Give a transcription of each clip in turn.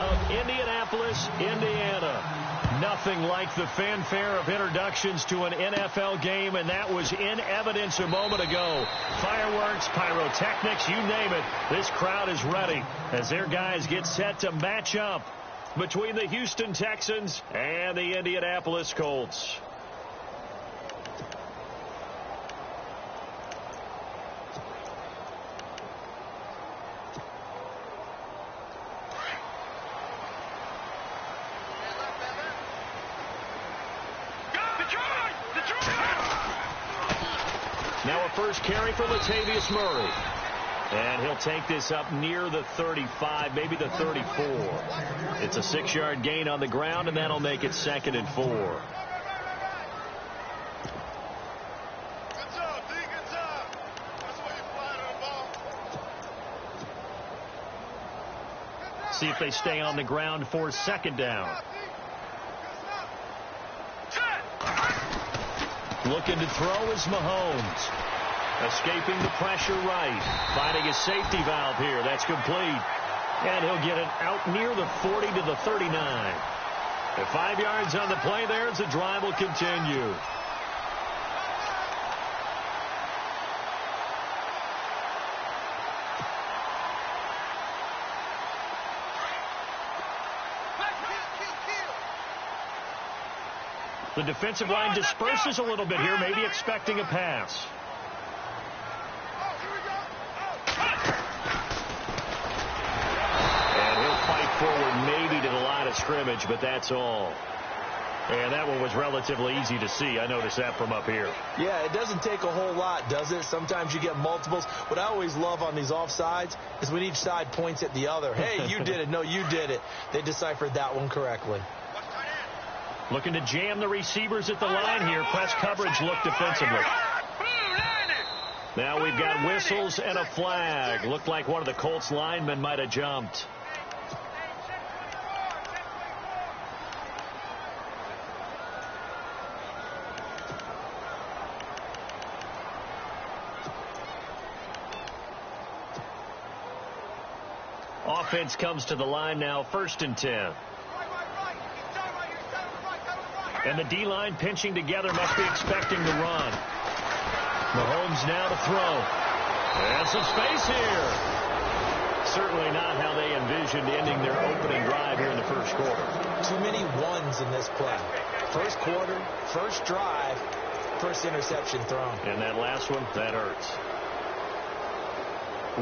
of Indianapolis, Indiana. Nothing like the fanfare of introductions to an NFL game, and that was in evidence a moment ago. Fireworks, pyrotechnics, you name it. This crowd is ready as their guys get set to match up between the Houston Texans and the Indianapolis Colts. Now a first carry for Latavius Murray. And he'll take this up near the 35, maybe the 34. It's a 6-yard gain on the ground, and that'll make it 2nd and 4. Good job, D. Good job. That's where you fly the ball. See if they stay on the ground for 2nd down. Looking to throw is Mahomes. Escaping the pressure right. Finding his safety valve here. That's complete. And he'll get it out near the 40 to the 39. At 5 yards on the play there as the drive will continue. The defensive line disperses a little bit here, maybe expecting a pass. And he'll fight forward maybe to the line of scrimmage, but that's all. And that one was relatively easy to see. I noticed that from up here. Yeah, it doesn't take a whole lot, does it? Sometimes you get multiples. What I always love on these offsides is when each side points at the other. Hey, you did it. No, you did it. They deciphered that one correctly. Looking to jam the receivers at the line here. Press coverage look defensively. Now we've got whistles and a flag. Looked like one of the Colts linemen might have jumped. Offense comes to the line now, 1st and 10. And the D-line pinching together must be expecting the run. Mahomes now to throw. And some space here. Certainly not how they envisioned ending their opening drive here in the first quarter. Too many ones in this play. First quarter, first drive, first interception thrown. And that last one, that hurts.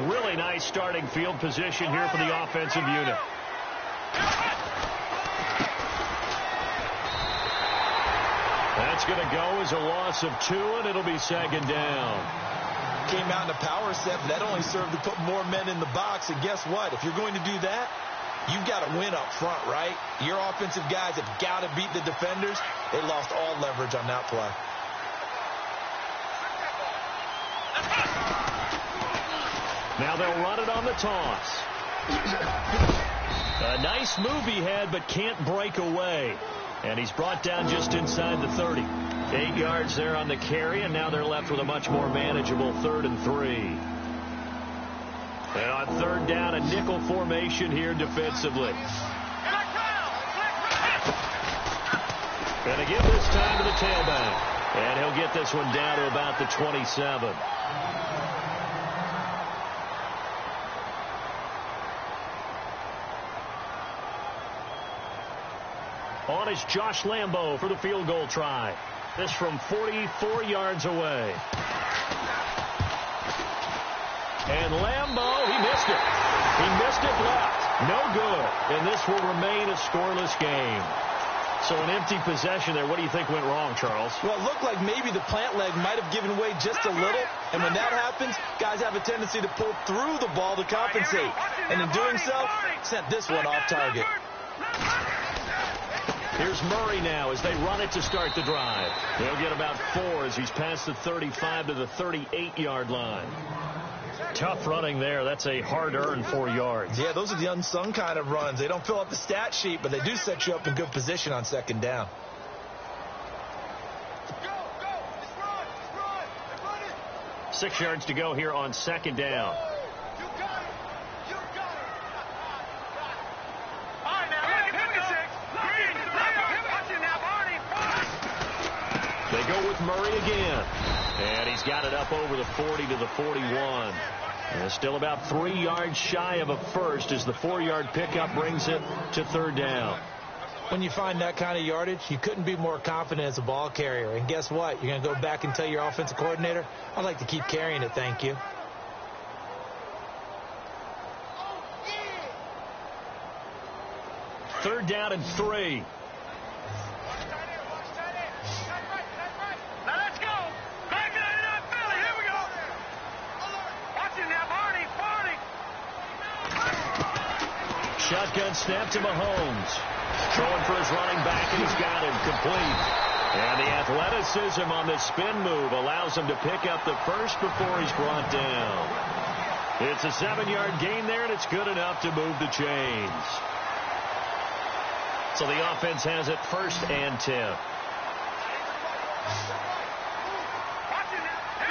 Really nice starting field position here for the offensive unit. That's going to go as a loss of 2, and it'll be 2nd down. Came out in a power set, but that only served to put more men in the box. And guess what? If you're going to do that, you've got to win up front, right? Your offensive guys have got to beat the defenders. They lost all leverage on that play. Now they'll run it on the toss. A nice move he had, but can't break away. And he's brought down just inside the 30. 8 yards there on the carry, and now they're left with a much more manageable 3rd and 3. And on 3rd down, a nickel formation here defensively. And again this time to the tailback. And he'll get this one down to about the 27. On is Josh Lambo for the field goal try. This from 44 yards away. And Lambo, he missed it. He missed it left. No good. And this will remain a scoreless game. So an empty possession there. What do you think went wrong, Charles? Well, it looked like maybe the plant leg might have given way just a little. And when that happens, guys have a tendency to pull through the ball to compensate. And in doing so, sent this one off target. Here's Murray now as they run it to start the drive. They'll get about 4 as he's past the 35 to the 38-yard line. Tough running there. That's a hard-earned 4 yards. Yeah, those are the unsung kind of runs. They don't fill up the stat sheet, but they do set you up in good position on 2nd down. 6 yards to go here on 2nd down. with Murray again. And he's got it up over the 40 to the 41. And still about 3 yards shy of a first as the 4-yard pickup brings it to third down. When you find that kind of yardage, you couldn't be more confident as a ball carrier. And guess what? You're going to go back and tell your offensive coordinator, I'd like to keep carrying it, thank you. Third down and 3. Now let's go. Back it up, Philly. Here we go. Watch it now, Barney. Shotgun snap to Mahomes. Throwing for his running back, and he's got him complete. And the athleticism on the spin move allows him to pick up the first before he's brought down. It's a 7-yard gain there, and it's good enough to move the chains. So the offense has it 1st and 10.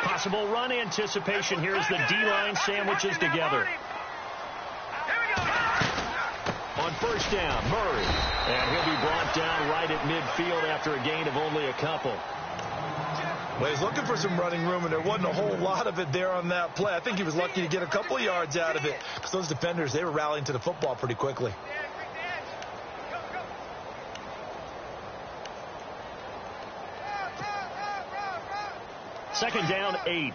Possible run anticipation here as the D-line sandwiches together. On 1st down, Murray. And he'll be brought down right at midfield after a gain of only a couple. Well, he's looking for some running room, and there wasn't a whole lot of it there on that play. I think he was lucky to get a couple yards out of it because those defenders, they were rallying to the football pretty quickly. Second down, 8.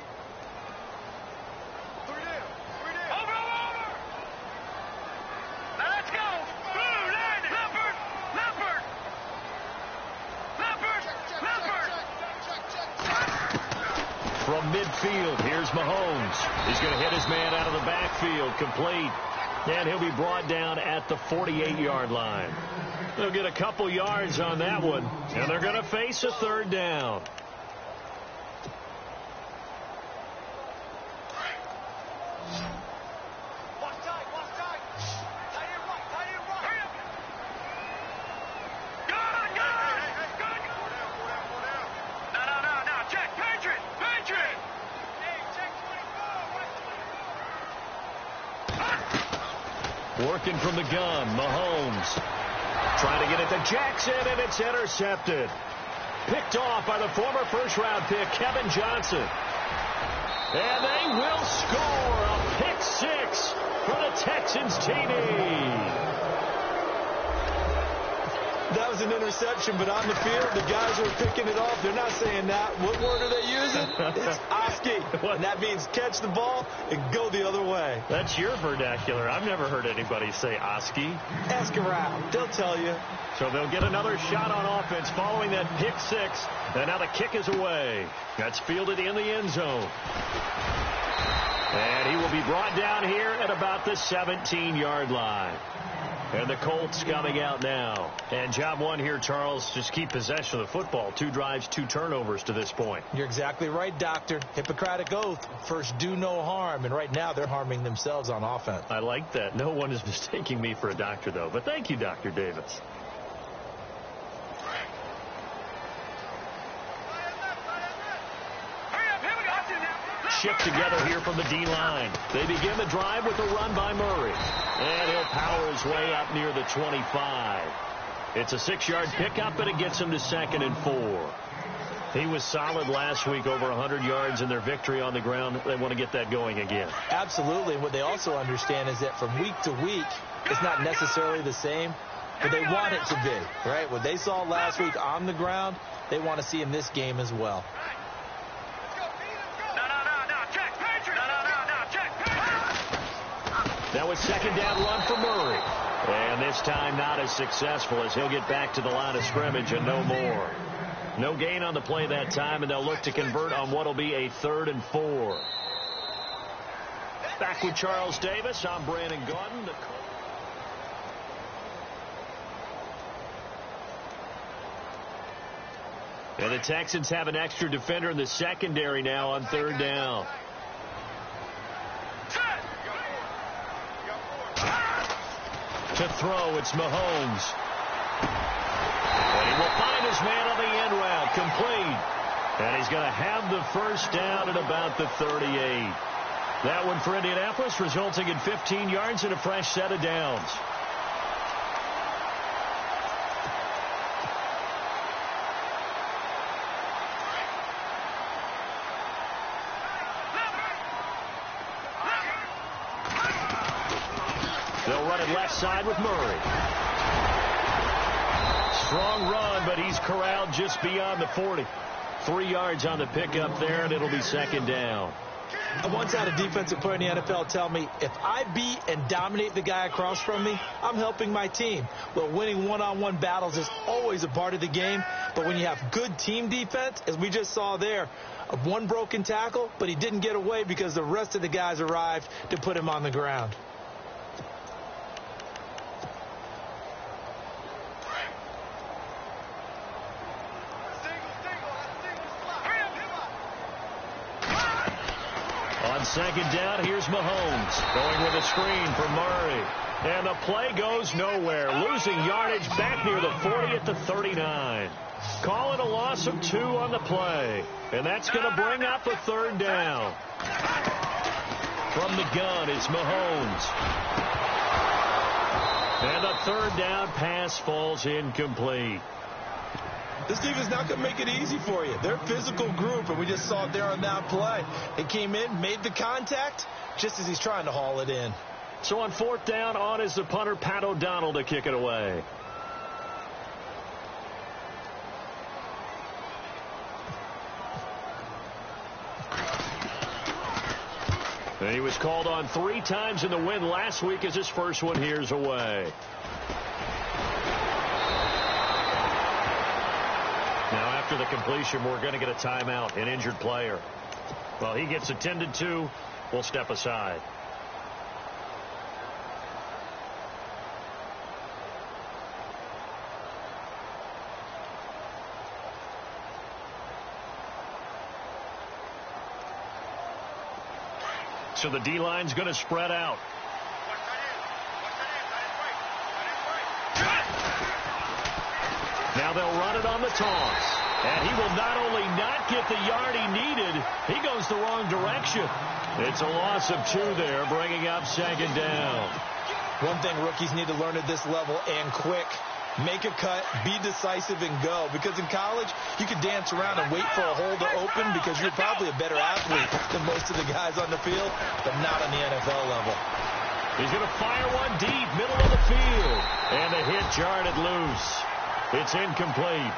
From midfield, here's Mahomes. He's going to hit his man out of the backfield, complete. And he'll be brought down at the 48-yard line. They'll get a couple yards on that one, and they're going to face a third down. Working from the gun, Mahomes trying to get it to Jackson, and it's intercepted. Picked off by the former first-round pick, Kevin Johnson. And they will score a pick 6 for the Texans TD. That was an interception, but on the field, the guys who are picking it off, they're not saying that. What word are they using? It's Oski. And that means catch the ball and go the other way. That's your vernacular. I've never heard anybody say Oski. Ask around. They'll tell you. So they'll get another shot on offense following that pick 6. And now the kick is away. That's fielded in the end zone. And he will be brought down here at about the 17-yard line. And the Colts coming out now. And job one here, Charles, just keep possession of the football. 2 drives, 2 turnovers to this point. You're exactly right, Doctor. Hippocratic oath. First, do no harm. And right now, they're harming themselves on offense. I like that. No one is mistaking me for a doctor, though. But thank you, Dr. Davis. Shift together here from the D-line. They begin the drive with a run by Murray. And he'll power his way up near the 25. It's a 6-yard pickup, and it gets him to 2nd and 4. He was solid last week, over 100 yards in their victory on the ground. They want to get that going again. Absolutely. What they also understand is that from week to week, it's not necessarily the same, but they want it to be, right? What they saw last week on the ground, they want to see in this game as well. Now a 2nd down run for Murray. And this time not as successful as he'll get back to the line of scrimmage and no more. No gain on the play that time, and they'll look to convert on what will be a 3rd and 4. Back with Charles Davis. I'm Brandon Gordon. And the Texans have an extra defender in the secondary now on 3rd down. To throw, it's Mahomes. And he will find his man on the end route, complete. And he's going to have the first down at about the 38. That one for Indianapolis, resulting in 15 yards and a fresh set of downs. run it left side with Murray. Strong run, but he's corralled just beyond the 40. 3 yards on the pickup there, and it'll be second down. I once had a defensive player in the NFL tell me, if I beat and dominate the guy across from me, I'm helping my team. Well, winning one-on-one battles is always a part of the game, but when you have good team defense, as we just saw there, one broken tackle, but he didn't get away because the rest of the guys arrived to put him on the ground. On second down, here's Mahomes going with a screen for Murray. And the play goes nowhere. Losing yardage back near the 40 at the 39. Call it a loss of 2 on the play. And that's going to bring up a third down. From the gun, it's Mahomes. And a third down pass falls incomplete. This defense is not going to make it easy for you. They're a physical group, and we just saw it there on that play. It came in, made the contact, just as he's trying to haul it in. So on fourth down, on is the punter, Pat O'Donnell, to kick it away. And he was called on 3 times in the win last week as his first one here's away. Now, after the completion, we're going to get a timeout, an injured player. Well, he gets attended to. We'll step aside. So the D-line's going to spread out. Now they'll run it on the toss. And he will not only not get the yard he needed, he goes the wrong direction. It's a loss of 2 there, bringing up second down. One thing rookies need to learn at this level, and quick. Make a cut, be decisive, and go. Because in college, you can dance around and wait for a hole to open because you're probably a better athlete than most of the guys on the field, but not on the NFL level. He's going to fire one deep, middle of the field. And the hit jarred it loose. It's incomplete.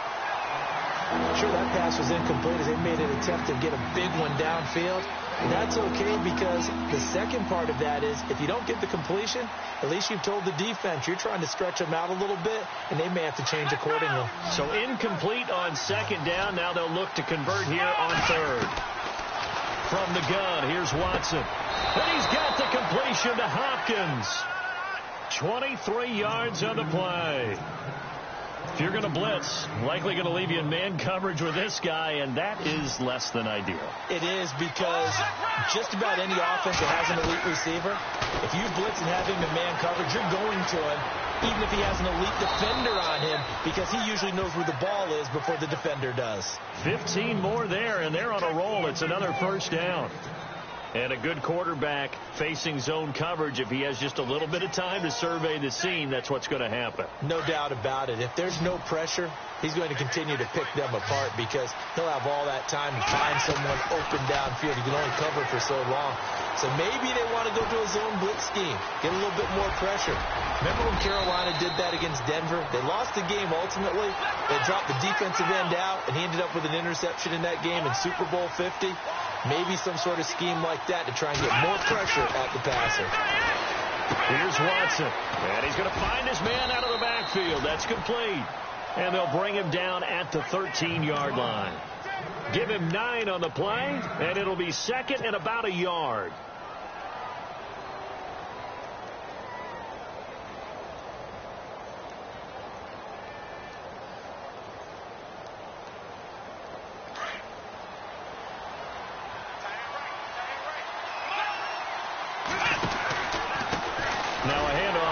Sure, that pass was incomplete as they made an attempt to get a big one downfield. That's okay because the second part of that is if you don't get the completion, at least you've told the defense you're trying to stretch them out a little bit, and they may have to change accordingly. So incomplete on second down. Now they'll look to convert here on third. From the gun, here's Watson. And he's got the completion to Hopkins. 23 yards on the play. If you're going to blitz, likely going to leave you in man coverage with this guy, and that is less than ideal. It is because just about any offense that has an elite receiver, if you blitz and have him in man coverage, you're going to him, even if he has an elite defender on him, because he usually knows where the ball is before the defender does. 15 more there, and they're on a roll. It's another first down. And a good quarterback facing zone coverage, if he has just a little bit of time to survey the scene, that's what's going to happen. No doubt about it. If there's no pressure, he's going to continue to pick them apart because he'll have all that time to find someone open downfield. He can only cover for so long. So maybe they want to go to a zone blitz scheme, get a little bit more pressure. Remember when Carolina did that against Denver? They lost the game ultimately. They dropped the defensive end out, and he ended up with an interception in that game in Super Bowl 50. Maybe some sort of scheme like that to try and get more pressure at the passer. Here's Watson. And he's going to find his man out of the backfield. That's complete. And they'll bring him down at the 13-yard line. Give him 9 on the play, and it'll be second and about a yard.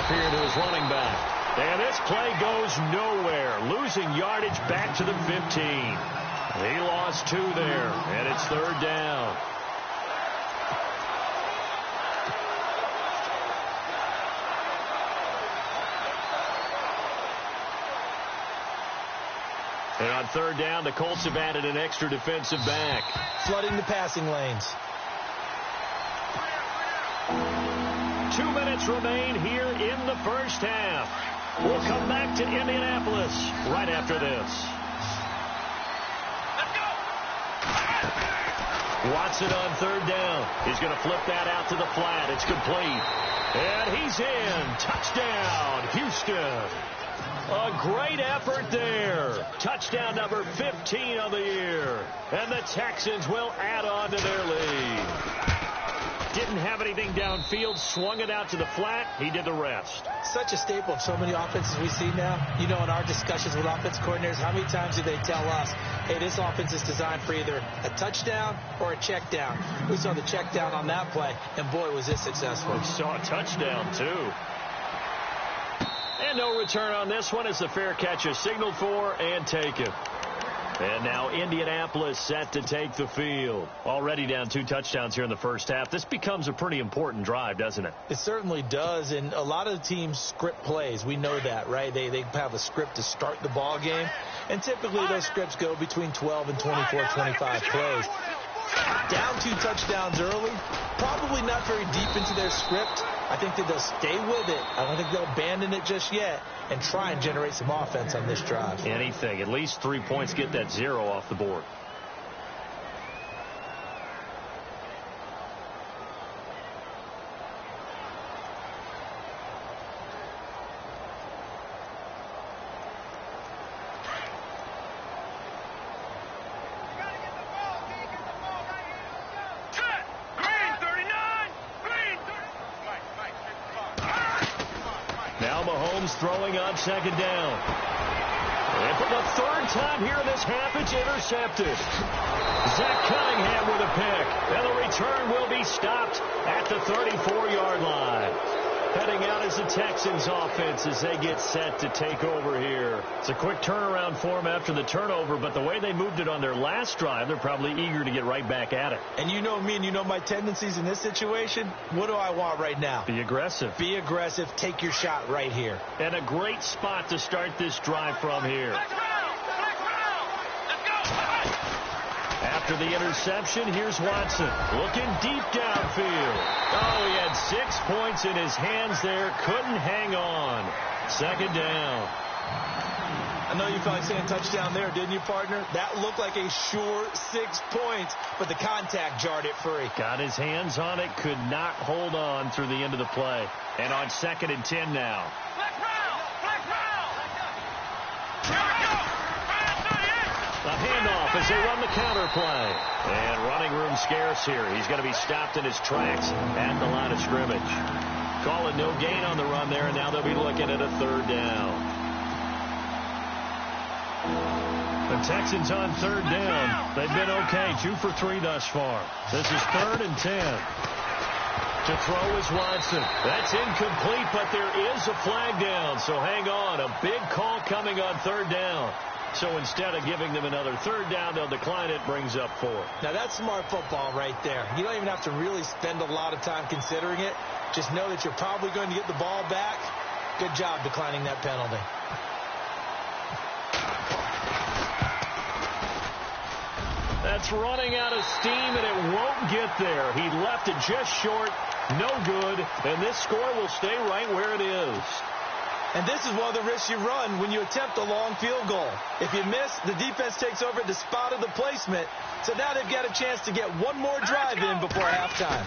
Here to his running back. And this play goes nowhere. Losing yardage back to the 15. He lost 2 there, and it's third down. And on third down, the Colts have added an extra defensive back. Flooding the passing lanes. 2 minutes remain here in in the first half. We'll come back to Indianapolis right after this. Watson on third down. He's going to flip that out to the flat. It's complete. And he's in. Touchdown, Houston. A great effort there. Touchdown number 15 of the year. And the Texans will add on to their lead. Didn't have anything downfield, swung it out to the flat. He did the rest. Such a staple of so many offenses we see now. You know, in our discussions with offense coordinators, how many times do they tell us, hey, this offense is designed for either a touchdown or a check down. We saw the check down on that play, and boy, was it successful. We saw a touchdown, too. And no return on this one as the fair catch is signaled for and taken. And now Indianapolis set to take the field. Already down 2 touchdowns here in the first half. This becomes a pretty important drive, doesn't it? It certainly does, and a lot of the teams script plays. We know that, right? They have a script to start the ball game, and typically those scripts go between 12 and 24, 25 plays. Down 2 touchdowns early, probably not very deep into their script. I think that they'll stay with it. I don't think they'll abandon it just yet and try and generate some offense on this drive. Anything. At least 3 points, get that 0 off the board. Throwing on second down. And for the 3rd time here in this half, it's intercepted. Zach Cunningham with a pick. And the return will be stopped at the 34-yard line. Heading out as the Texans offense as they get set to take over here. It's a quick turnaround for them after the turnover, but the way they moved it on their last drive, they're probably eager to get right back at it. And you know me and you know my tendencies in this situation. What do I want right now? Be aggressive. Be aggressive. Take your shot right here. And a great spot to start this drive from here. After the interception, here's Watson looking deep downfield. Oh, he had 6 points in his hands there. Couldn't hang on. Second down. I know you felt like saying touchdown there, didn't you, partner? That looked like a sure 6 points, but the contact jarred it free. Got his hands on it, could not hold on through the end of the play. And on 2nd and 10 now. A handoff as they run the counter play. And running room scarce here. He's going to be stopped in his tracks at the line of scrimmage. Call it no gain on the run there, and now they'll be looking at a 3rd down. The Texans on 3rd down. They've been okay, 2 for 3 thus far. This is 3rd and 10. To throw is Watson. That's incomplete, but there is a flag down, so hang on. A big call coming on 3rd down. So instead of giving them another 3rd down, they'll decline it, brings up 4. Now, that's smart football right there. You don't even have to really spend a lot of time considering it. Just know that you're probably going to get the ball back. Good job declining that penalty. That's running out of steam, and it won't get there. He left it just short. No good. And this score will stay right where it is. And this is one of the risks you run when you attempt a long field goal. If you miss, the defense takes over at the spot of the placement. So now they've got a chance to get one more drive in before halftime.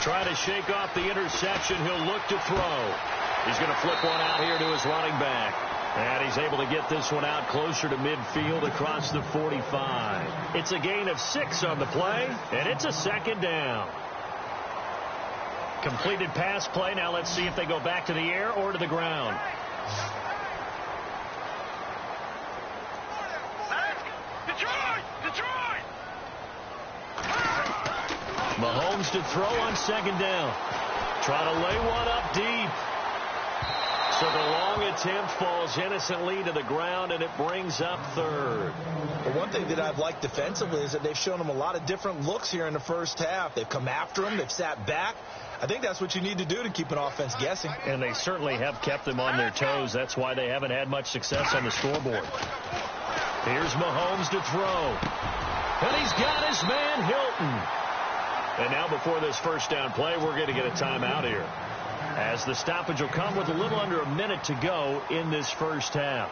Trying to shake off the interception. He'll look to throw. He's going to flip one out here to his running back. And he's able to get this one out closer to midfield across the 45. It's a gain of 6 on the play, and it's a 2nd down. Completed pass play. Now let's see if they go back to the air or to the ground. Detroit! Mahomes to throw on 2nd down. Try to lay one up deep. So the long attempt falls innocently to the ground, and it brings up 3rd. Well, one thing that I've liked defensively is that they've shown them a lot of different looks here in the first half. They've come after them. They've sat back. I think that's what you need to do to keep an offense guessing. And they certainly have kept them on their toes. That's why they haven't had much success on the scoreboard. Here's Mahomes to throw. And he's got his man Hilton. And now before this first down play, we're going to get a timeout here. as the stoppage will come with a little under a minute to go in this first half.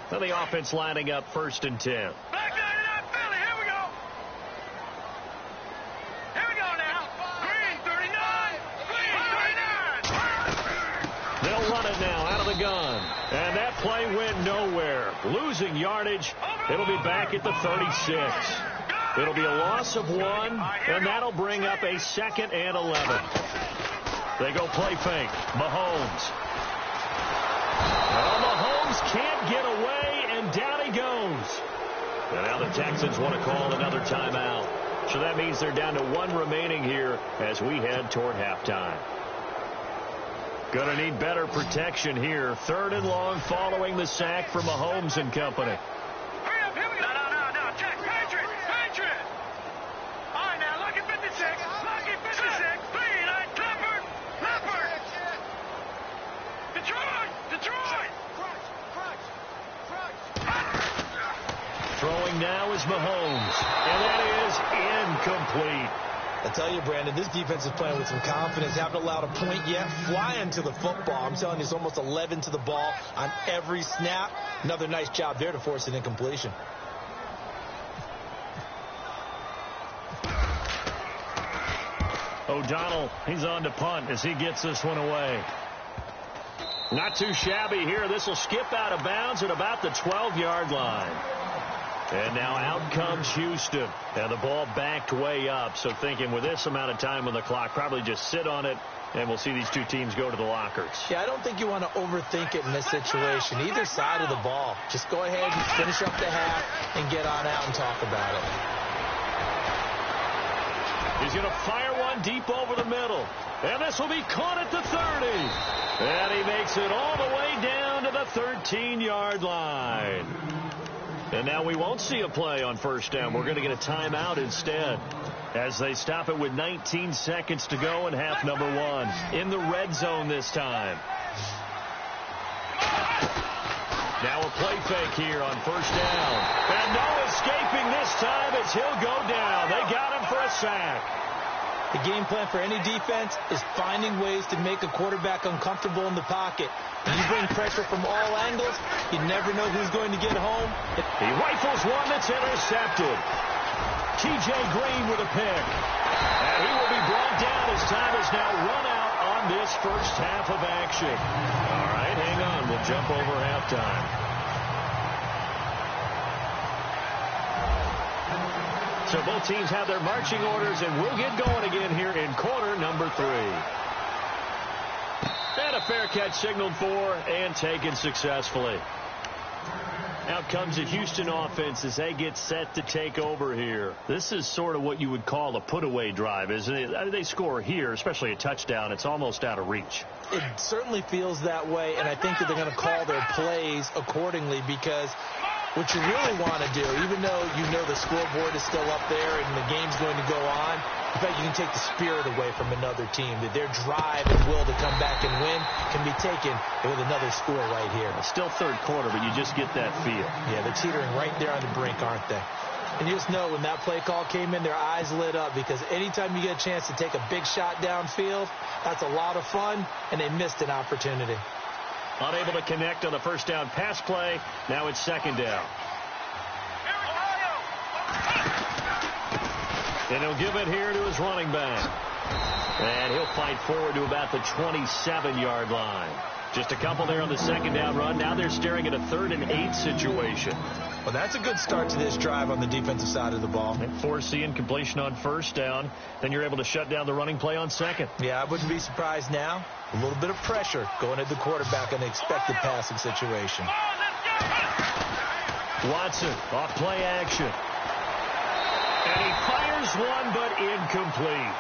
So the offense lining up 1st and 10. Back 99 Philly, here we go. Here we go now. Green 39. Green 39. They'll run it now out of the gun. And that play went nowhere. Losing yardage. It'll be back at the 36. It'll be a loss of 1, and that'll bring up a 2nd and 11. They go play fake. Mahomes. Well, Mahomes can't get away, and down he goes. And now the Texans want to call another timeout. So that means they're down to 1 remaining here as we head toward halftime. Going to need better protection here. 3rd and long following the sack from Mahomes and company. Hurry up, here we go. No. Check. Patriot. All right, now, lucky 56. Lucky 56. Clean. Clifford. Detroit. Throwing now is Mahomes. And that is incomplete. I tell you, Brandon, this defense is playing with some confidence. Haven't allowed a point yet. Flying to the football. I'm telling you, it's almost 11 to the ball on every snap. Another nice job there to force an incompletion. O'Donnell, he's on to punt as he gets this one away. Not too shabby here. This will skip out of bounds at about the 12-yard line. And now out comes Houston. And the ball backed way up. So thinking with this amount of time on the clock, probably just sit on it, and we'll see these two teams go to the lockers. Yeah, I don't think you want to overthink it in this situation. Either side of the ball. Just go ahead and finish up the half and get on out and talk about it. He's going to fire one deep over the middle. And this will be caught at the 30. And he makes it all the way down to the 13-yard line. And now we won't see a play on 1st down. We're going to get a timeout instead as they stop it with 19 seconds to go in half number 1. In the red zone this time. Now a play fake here on 1st down. And no escaping this time as he'll go down. They got him for a sack. The game plan for any defense is finding ways to make a quarterback uncomfortable in the pocket. When you bring pressure from all angles, you never know who's going to get home. He rifles one that's intercepted. T.J. Green with a pick. And he will be brought down as time is now run out on this first half of action. All right, hang on. We'll jump over halftime. So both teams have their marching orders, and we'll get going again here in quarter number 3. And a fair catch signaled for and taken successfully. Out comes the Houston offense as they get set to take over here. This is sort of what you would call a put-away drive, isn't it? They score here, especially a touchdown. It's almost out of reach. It certainly feels that way, and I think that they're going to call their plays accordingly because what you really want to do, even though you know the scoreboard is still up there and the game's going to go on, in fact, you can take the spirit away from another team. That their drive and will to come back and win can be taken with another score right here. It's still 3rd quarter, but you just get that feel. Yeah, they're teetering right there on the brink, aren't they? And you just know when that play call came in, their eyes lit up because anytime you get a chance to take a big shot downfield, that's a lot of fun, and they missed an opportunity. Unable to connect on the 1st down pass play. Now it's 2nd down. And he'll give it here to his running back. And he'll fight forward to about the 27-yard line. Just a couple there on the 2nd down run. Now they're staring at a 3rd and 8 situation. Well, that's a good start to this drive on the defensive side of the ball. And foreseeing completion on 1st down. Then you're able to shut down the running play on 2nd. Yeah, I wouldn't be surprised now. A little bit of pressure going at the quarterback in the expected passing situation. Watson off play action. And he fires one, but incomplete.